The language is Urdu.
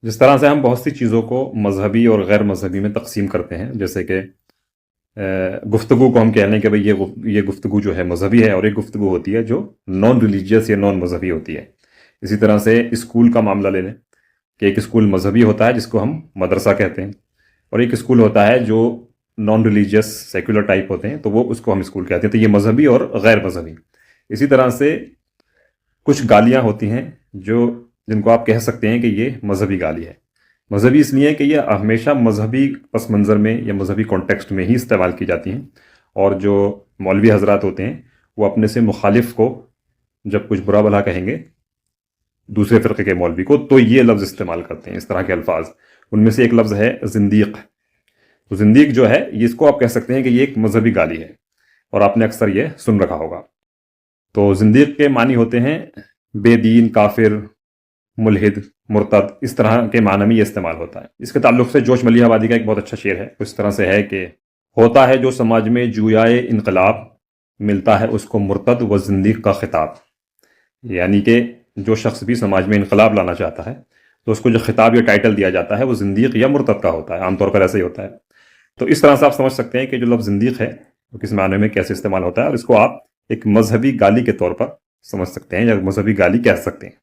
جس طرح سے ہم بہت سی چیزوں کو مذہبی اور غیر مذہبی میں تقسیم کرتے ہیں، جیسے کہ گفتگو کو ہم کہہ لیں کہ بھئی یہ گفتگو جو ہے مذہبی ہے، اور ایک گفتگو ہوتی ہے جو نان ریلیجیس یا نان مذہبی ہوتی ہے۔ اسی طرح سے اسکول کا معاملہ لے لیں کہ ایک اسکول مذہبی ہوتا ہے جس کو ہم مدرسہ کہتے ہیں، اور ایک اسکول ہوتا ہے جو نان ریلیجیس سیکولر ٹائپ ہوتے ہیں، تو وہ اس کو ہم اسکول کہتے ہیں۔ تو یہ مذہبی اور غیر مذہبی۔ اسی طرح سے کچھ گالیاں ہوتی ہیں جن کو آپ کہہ سکتے ہیں کہ یہ مذہبی گالی ہے۔ مذہبی اس لیے کہ یہ ہمیشہ مذہبی پس منظر میں یا مذہبی کانٹیکسٹ میں ہی استعمال کی جاتی ہیں، اور جو مولوی حضرات ہوتے ہیں وہ اپنے سے مخالف کو جب کچھ برا بھلا کہیں گے دوسرے فرقے کے مولوی کو، تو یہ لفظ استعمال کرتے ہیں، اس طرح کے الفاظ۔ ان میں سے ایک لفظ ہے زندیق۔ تو زندیق جو ہے اس کو آپ کہہ سکتے ہیں کہ یہ ایک مذہبی گالی ہے، اور آپ نے اکثر یہ سن رکھا ہوگا۔ تو زندیق کے معنی ہوتے ہیں بے دین، کافر، ملحد، مرتد، اس طرح کے معنی میں یہ استعمال ہوتا ہے۔ اس کے تعلق سے جوش ملیح آبادی کا ایک بہت اچھا شعر ہے، اس طرح سے ہے کہ ہوتا ہے جو سماج میں جویائے انقلاب، ملتا ہے اس کو مرتد و زندیق کا خطاب۔ یعنی کہ جو شخص بھی سماج میں انقلاب لانا چاہتا ہے تو اس کو جو خطاب یا ٹائٹل دیا جاتا ہے وہ زندیق یا مرتد کا ہوتا ہے، عام طور پر ایسا ہی ہوتا ہے۔ تو اس طرح سے آپ سمجھ سکتے ہیں کہ جو لفظ زندیق ہے وہ کس معنی میں کیسے استعمال ہوتا ہے، اور اس کو آپ ایک مذہبی گالی کے طور پر سمجھ سکتے ہیں یا مذہبی گالی کہہ سکتے ہیں۔